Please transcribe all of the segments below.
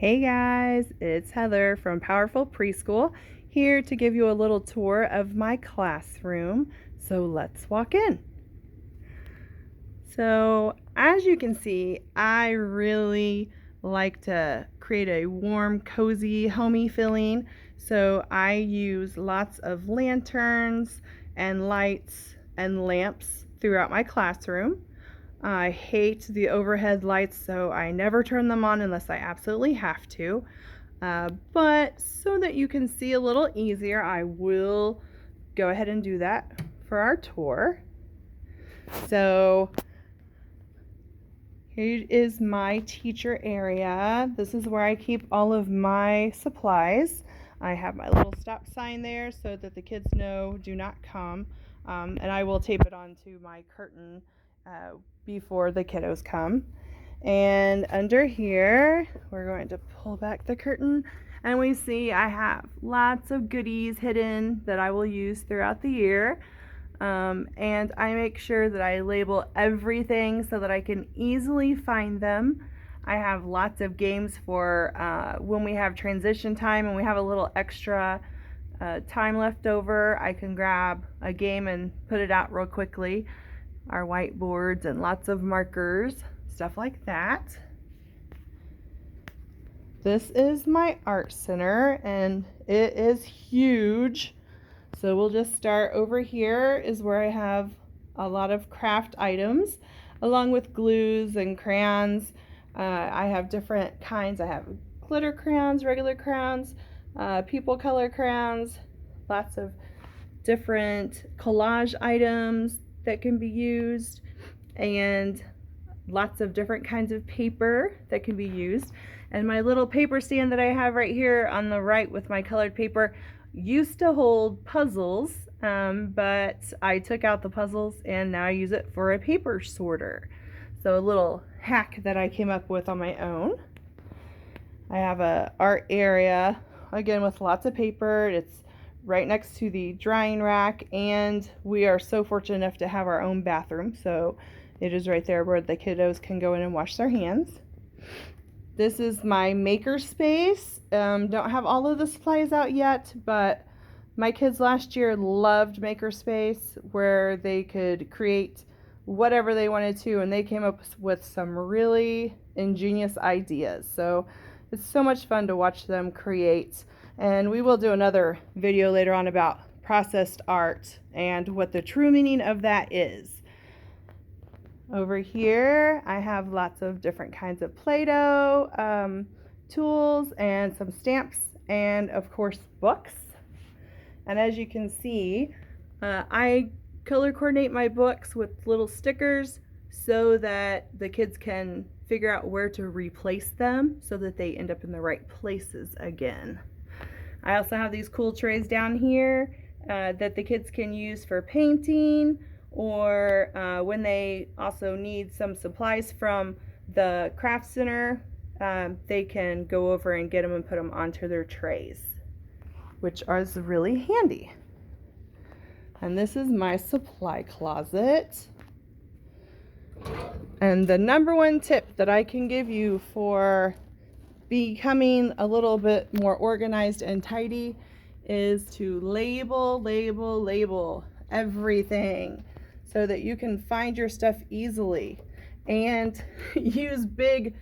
Hey guys, it's Heather from Powerful Preschool here to give you a little tour of my classroom. So let's walk in. So as you can see, I really like to create a warm, cozy, homey feeling. So I use lots of lanterns and lights and lamps throughout my classroom. I hate the overhead lights, so I never turn them on unless I absolutely have to. But so that you can see a little easier, I will go ahead and do that for our tour. So here is my teacher area. This is where I keep all of my supplies. I have my little stop sign there so that the kids know do not come. And I will tape it onto my curtain before the kiddos come. And under here, we're going to pull back the curtain, and we see I have lots of goodies hidden that I will use throughout the year. And I make sure that I label everything so that I can easily find them. I have lots of games for when we have transition time and we have a little extra time left over. I can grab a game and put it out real quickly. Our whiteboards and lots of markers, stuff like that. This is my art center, and it is huge. So we'll just start over here is where I have a lot of craft items along with glues and crayons. I have different kinds. I have glitter crayons, regular crayons, people color crayons, lots of different collage items that can be used, and lots of different kinds of paper that can be used. And my little paper stand that I have right here on the right with my colored paper used to hold puzzles, but I took out the puzzles and now I use it for a paper sorter. So a little hack that I came up with on my own. I have a art area, again with lots of paper. It's right next to the drying rack, and we are so fortunate enough to have our own bathroom, so it is right there where the kiddos can go in and wash their hands. This is my maker space. Don't have all of the supplies out yet, but my kids last year loved maker space where they could create whatever they wanted to, and they came up with some really ingenious ideas. So it's so much fun to watch them create. And we will do another video later on about processed art and what the true meaning of that is. Over here, I have lots of different kinds of Play-Doh, tools, and some stamps, and of course, books. And as you can see, I color coordinate my books with little stickers so that the kids can figure out where to replace them so that they end up in the right places again. I also have these cool trays down here that the kids can use for painting, or when they also need some supplies from the craft center, they can go over and get them and put them onto their trays, which is really handy. And this is my supply closet. And the number one tip that I can give you for becoming a little bit more organized and tidy is to label everything so that you can find your stuff easily, and use big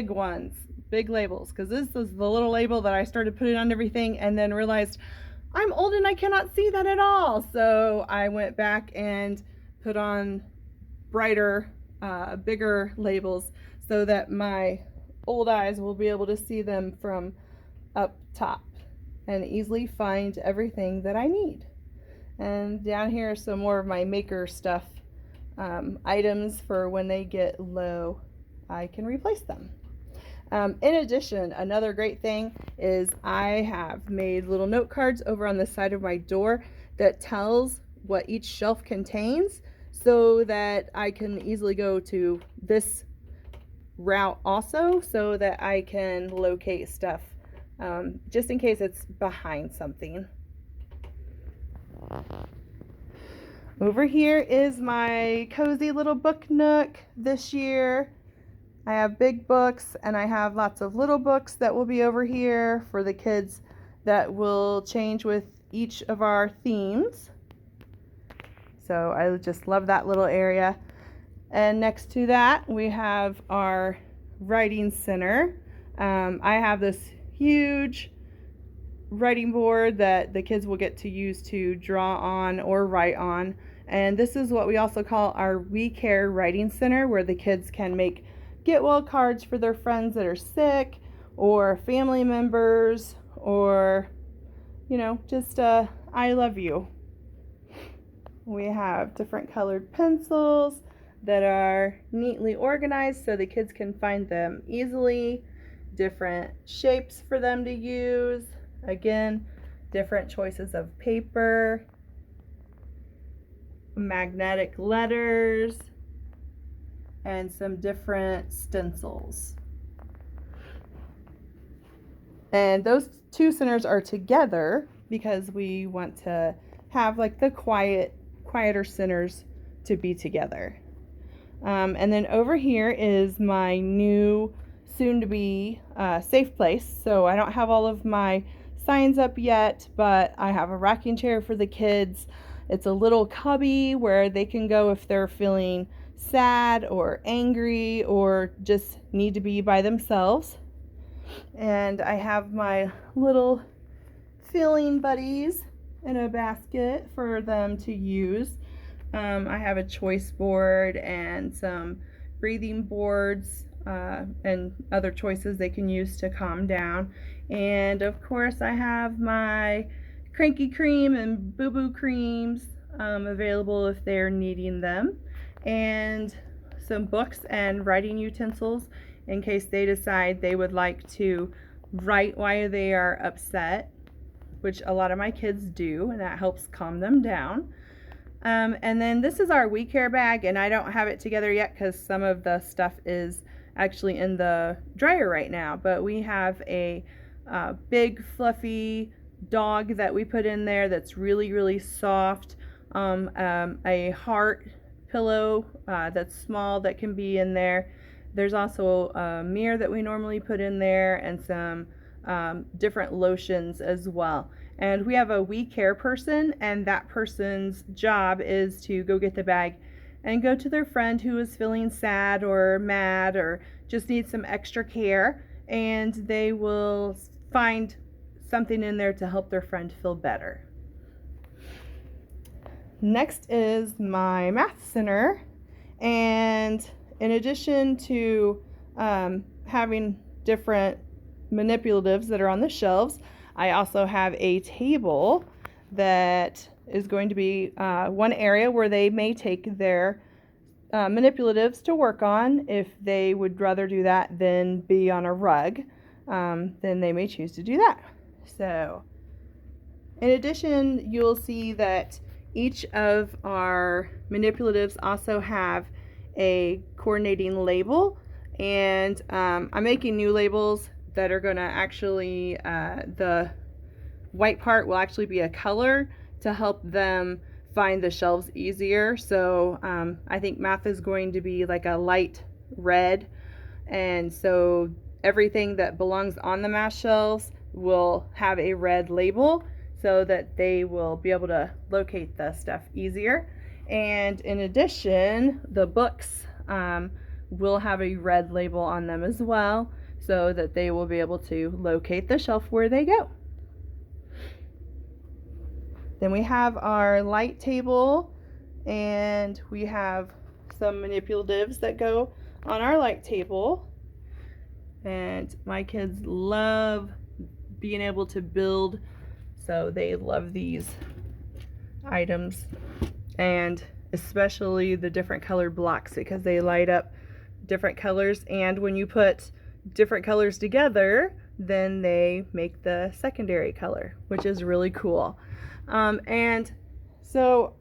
ones, big labels, because this is the little label that I started putting on everything and then realized I'm old and I cannot see that at all. So I went back and put on brighter, bigger labels so that my old eyes will be able to see them from up top and easily find everything that I need. And down here are some more of my maker stuff, items for when they get low, I can replace them. In addition, another great thing is I have made little note cards over on the side of my door that tells what each shelf contains, so that I can easily go to this route also, so that I can locate stuff, just in case it's behind something. Over here is my cozy little book nook this year. I have big books and I have lots of little books that will be over here for the kids that will change with each of our themes. So I just love that little area. And next to that, we have our writing center. I have this huge writing board that the kids will get to use to draw on or write on. And this is what we also call our We Care Writing Center, where the kids can make get well cards for their friends that are sick or family members, or just I love you. We have different colored pencils that are neatly organized so the kids can find them easily, different shapes for them to use, again, different choices of paper, magnetic letters, and some different stencils. And those two centers are together because we want to have like the quieter centers to be together. And then over here is my new soon-to-be safe place. So I don't have all of my signs up yet, but I have a rocking chair for the kids. It's a little cubby where they can go if they're feeling sad or angry or just need to be by themselves. And I have my little feeling buddies in a basket for them to use. I have a choice board and some breathing boards and other choices they can use to calm down. And of course I have my cranky cream and boo-boo creams available if they're needing them, and some books and writing utensils in case they decide they would like to write while they are upset, which a lot of my kids do, and that helps calm them down. And then this is our We Care bag, and I don't have it together yet because some of the stuff is actually in the dryer right now, but we have a big fluffy dog that we put in there that's really, really soft, a heart pillow that's small that can be in there. There's also a mirror that we normally put in there, and some different lotions as well. And we have a We Care person, and that person's job is to go get the bag and go to their friend who is feeling sad or mad or just needs some extra care, and they will find something in there to help their friend feel better. Next is my math center, and in addition to having different manipulatives that are on the shelves, I also have a table that is going to be one area where they may take their manipulatives to work on. If they would rather do that than be on a rug, then they may choose to do that. So, in addition, you'll see that each of our manipulatives also have a coordinating label, and I'm making new labels that are going to actually, the white part will actually be a color to help them find the shelves easier. So I think math is going to be like a light red, and so everything that belongs on the math shelves will have a red label so that they will be able to locate the stuff easier. And in addition, the books will have a red label on them as well, so that they will be able to locate the shelf where they go. Then we have our light table, and we have some manipulatives that go on our light table. And my kids love being able to build, so they love these items, and especially the different colored blocks because they light up different colors, and when you put different colors together, then they make the secondary color, which is really cool. And so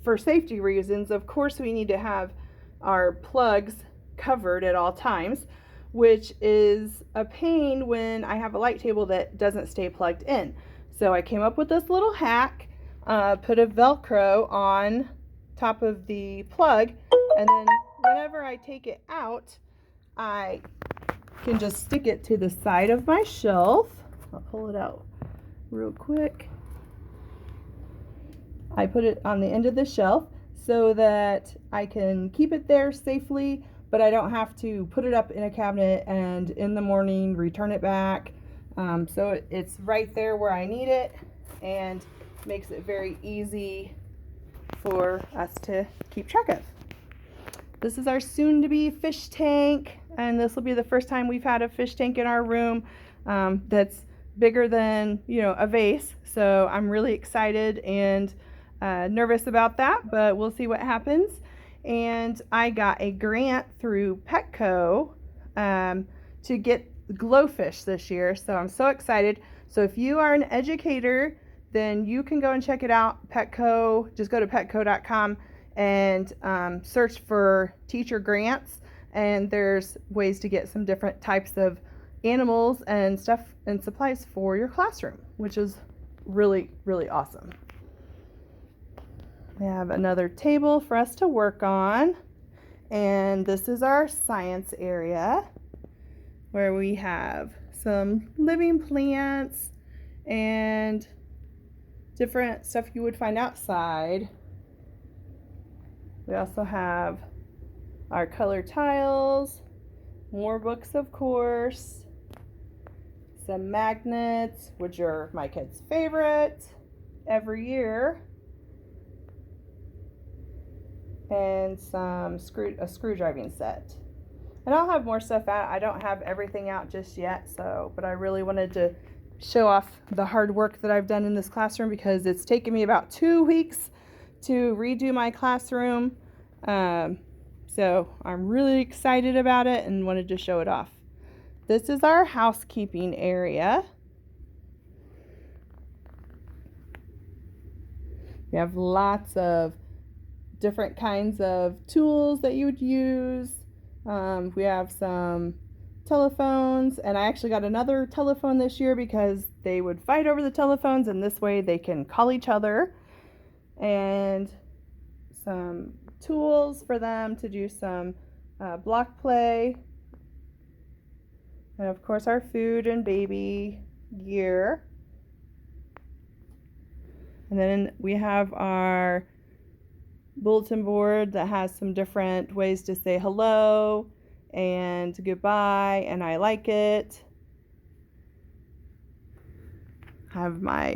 for safety reasons, of course, we need to have our plugs covered at all times, which is a pain when I have a light table that doesn't stay plugged in. So I came up with this little hack, put a Velcro on top of the plug, and then whenever I take it out, I can just stick it to the side of my shelf. I'll pull it out real quick. I put it on the end of the shelf so that I can keep it there safely, but I don't have to put it up in a cabinet and in the morning return it back. So it's right there where I need it and makes it very easy for us to keep track of. This is our soon-to-be fish tank, and this will be the first time we've had a fish tank in our room that's bigger than, a vase. So I'm really excited and nervous about that, but we'll see what happens. And I got a grant through Petco to get glowfish this year, so I'm so excited. So if you are an educator, then you can go and check it out. Petco, just go to petco.com and search for teacher grants, and there's ways to get some different types of animals and stuff and supplies for your classroom, which is really, really awesome. We have another table for us to work on, and this is our science area where we have some living plants and different stuff you would find outside. We also have our color tiles, more books, of course, some magnets, which are my kids' favorite every year, and a screwdriving set. And I'll have more stuff out. I don't have everything out just yet, but I really wanted to show off the hard work that I've done in this classroom because it's taken me about 2 weeks to redo my classroom. So I'm really excited about it and wanted to show it off. This is our housekeeping area. We have lots of different kinds of tools that you would use. We have some telephones, and I actually got another telephone this year because they would fight over the telephones, and this way they can call each other. And some tools for them to do some block play. And of course our food and baby gear. And then we have our bulletin board that has some different ways to say hello and goodbye and I like it. I have my